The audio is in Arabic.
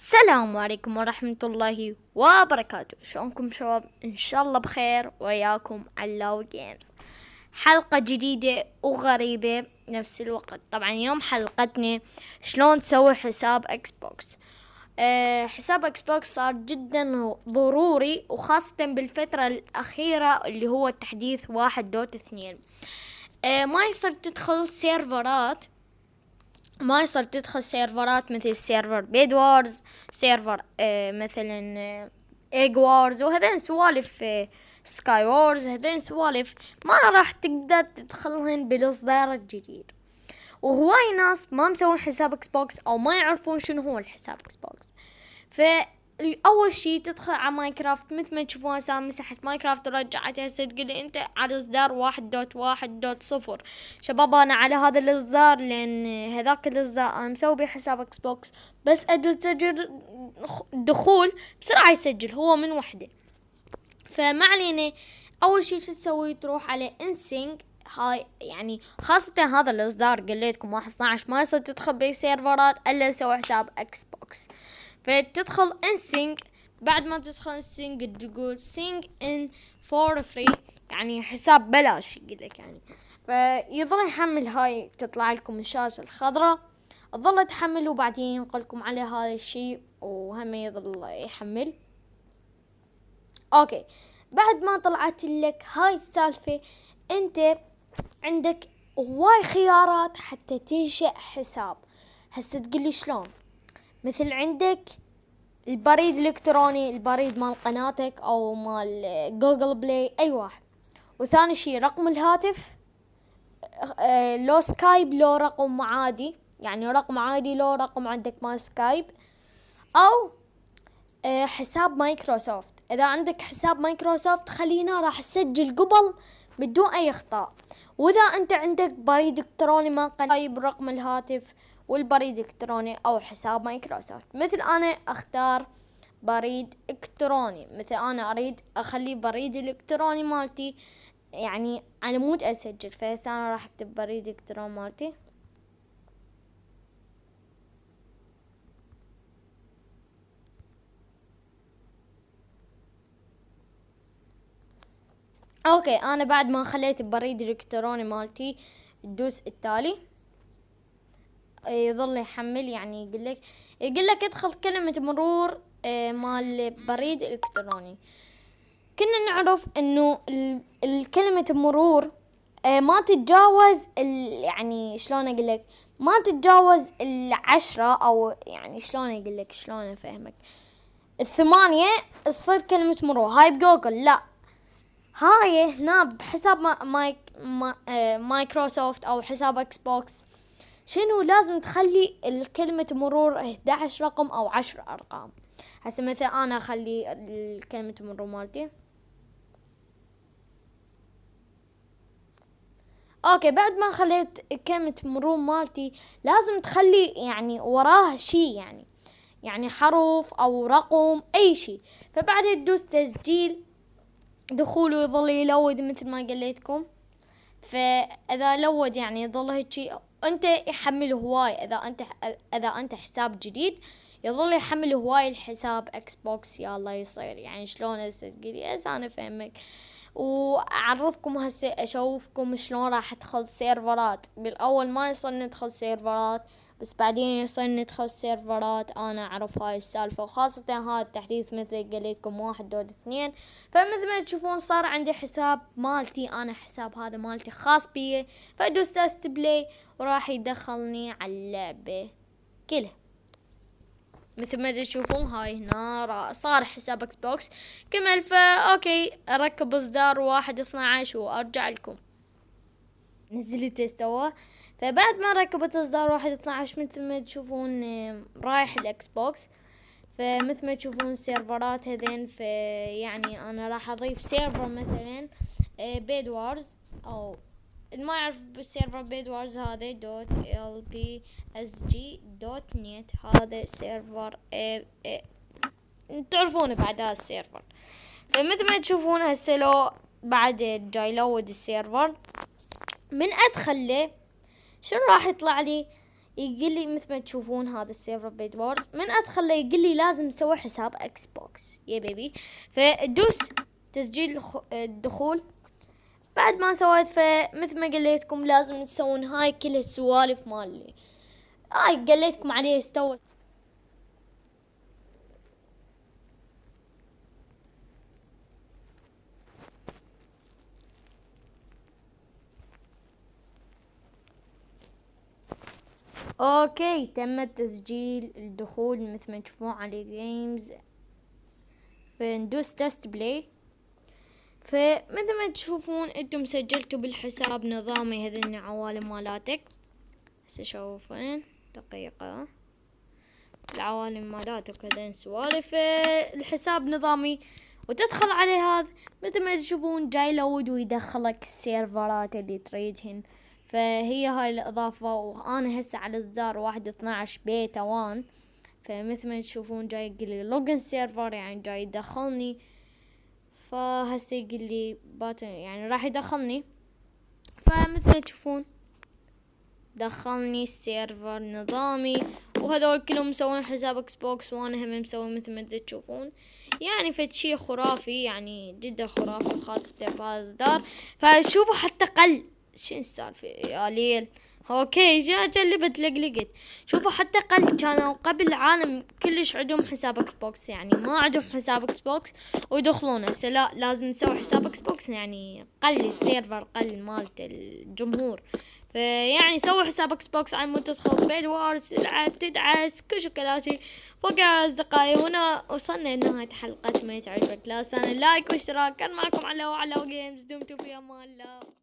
السلام عليكم ورحمة الله وبركاته. شلونكم شباب؟ ان شاء الله بخير. وياكم علاوي جيمز، حلقة جديدة وغريبة نفس الوقت. طبعا يوم حلقتنا شلون تسوي حساب اكس بوكس. حساب اكس بوكس صار جدا ضروري، وخاصة بالفترة الأخيرة اللي هو التحديث 1.2. ما يصير تدخل سيرفرات، مثل سيرفر بيد وارز، سيرفر مثلا ايج وارز، وهذين سوالف سكاي وارز. هذين سوالف ما راح تقدر تدخلهن بالاصدار الجديد. وهواي ناس ما مسوون حساب اكس بوكس او ما يعرفون شنو هو الحساب اكس بوكس. فاول شي تدخل على ماينكرافت، مثل ما تشوفون هسه مسحت ماينكرافت ورجعتها. هسه تقولي انت على اصدار 1.1.0. شباب انا على هذا الاصدار، لان هذاك الاصدار انا مسوي بيه حساب اكس بوكس، بس ادوس زر دخول بسرعة يسجل هو من وحده. فما علينا. اول شي شو تسوي؟ تروح على انسينج. هاي يعني خاصة هذا الاصدار قليتكم 1.12 ما يصير تدخل بي سيرفرات الا تسوي حساب اكس بوكس. فتدخل انسينج. بعد ما تدخل انسينج تقول سينج ان فور فري، يعني حساب بلاش يقولك يعني. فيظل يحمل، هاي تطلع لكم الشاشة الخضراء، تظل تحمل وبعدين ينقلكم على هذا الشيء وهم يظل يحمل. اوكي، بعد ما طلعت لك هاي السالفة، انت عندك هواي خيارات حتى تنشئ حساب. هسه تقولي شلون؟ مثل عندك البريد الالكتروني، البريد مال قناتك او مال جوجل بلاي، اي واحد. وثاني شي رقم الهاتف، لو سكايب لو رقم عادي، يعني رقم عادي لو رقم عندك مال سكايب، او حساب مايكروسوفت. اذا عندك حساب مايكروسوفت خلينا راح تسجل قبل بدون اي اخطاء. واذا انت عندك بريد الكتروني ما قريب رقم الهاتف والبريد الالكتروني او حساب مايكروسوفت. مثل انا اختار بريد الكتروني، مثل انا اريد اخلي بريد الالكتروني مالتي يعني على مود اسجل. فهسه انا راح اكتب بريد الالكتروني مالتي. اوكي، انا بعد ما خليت البريد الالكتروني مالتي تدوس التالي. يظل يحمل، يعني يقول لك ادخل كلمة مرور مال بريد الكتروني. كنا نعرف انه الكلمة مرور ما تتجاوز يعني شلون اقول لك، ما تتجاوز 10، او يعني شلون اقول لك، شلون افهمك، 8 تصير كلمة مرور. هاي بجوجل لا، هاي هنا بحساب مايكروسوفت او حساب اكس بوكس شنو لازم تخلي الكلمة مرور 11 رقم او 10 ارقام. هسه مثلا انا اخلي الكلمة مرور مالتي. اوكي، بعد ما خليت كلمة مرور مالتي لازم تخلي يعني وراها شي، يعني حرف او رقم اي شي. فبعدها تدوس تسجيل دخول ويظل يلود مثل ما قليتكم. فاذا لود يعني يظل هيجي، انت يحمل هواي. اذا انت حساب جديد يظل يحمل هواي الحساب اكس بوكس. يلا يصير يعني شلون هسه تقولي انا فهمك. واعرفكم هسه اشوفكم شلون راح ادخل سيرفرات. بالاول ما يصير ندخل سيرفرات، بس بعدين يصير ندخل سيرفرات. انا اعرف هاي السالفة، وخاصة هذا التحديث مثل قليتكم 1.2. فمثل ما تشوفون صار عندي حساب مالتي، انا حساب هذا مالتي خاص بي. فادوس تست بلاي وراح يدخلني على اللعبة كلها. مثل ما تشوفون هاي هنا صار حساب اكس بوكس كمل. اوكي اركب اصدار 1.12 وارجع لكم. نزلت استوى. فبعد ما ركبت اصدار 1.12 مثل ما تشوفون رايح الاكس بوكس. فمثل ما تشوفون سيرفرات هذين، يعني انا راح اضيف سيرفر مثلا بيد وارز، او ما يعرف بالسيرفر بيد وارز هذا .lpsg.net. هذا سيرفر تعرفونه بعد هذا السيرفر. فمثل ما تشوفون هسه لو بعد جاي لود السيرفر من ادخل له شنو راح يطلع لي؟ يقول لي مثل ما تشوفون هذا السيرفر بيد وورز. من ادخل له يقول لي لازم تسوي حساب اكس بوكس يا بيبي. فدوس تسجيل الدخول. بعد ما سويت فمثل ما قليتكم لازم تسوون هاي كل السوالف مالي هاي قليتكم عليه استوت. اوكي تم تسجيل الدخول مثل ما تشوفون على جيمز. فندوس تست بلاي. فمثل ما تشوفون انتم سجلتوا بالحساب نظامي هذني عوالم مالاتك. هسه شوفين دقيقة العوالم مالاتك هذين سوالف الحساب نظامي وتدخل عليه. هذا مثل ما تشوفون جاي لود ويدخلك السيرفرات اللي تريدهن. فهي هاي الاضافة وانا هسه على اصدار 1.12 بيتا 1. فمثل ما تشوفون جاي يقولي لوجن سيرفر يعني جاي يدخلني. فهسه يقولي باتن يعني راح يدخلني. فمثل ما تشوفون دخلني السيرفر نظامي وهذول كلهم مسوين حساب اكس بوكس وانا هم مسوي مثل ما تشوفون. يعني فد شي خرافي يعني جدا خرافي خاصة بهذا الاصدار. فشوفوا حتى قل شو السالفة يا ليل. اوكي جلبت لقلقت. شوفوا حتى قل كانوا قبل العالم كلش عندهم حساب اكس بوكس يعني ما عندهم حساب اكس بوكس ويدخلون. هسه لا لازم نسوي حساب اكس بوكس يعني قل السيرفر قل مالت الجمهور. فيعني سوي حساب اكس بوكس على مود تدخل بيد وارز تلعب تدعس كل شكلاتي. فوق اصدقائي هنا وصلنا لنهاية حلقة. ما تعجبك لا تنسى لايك واشتراك. كان معكم على جيمز. دمتم في امان الله.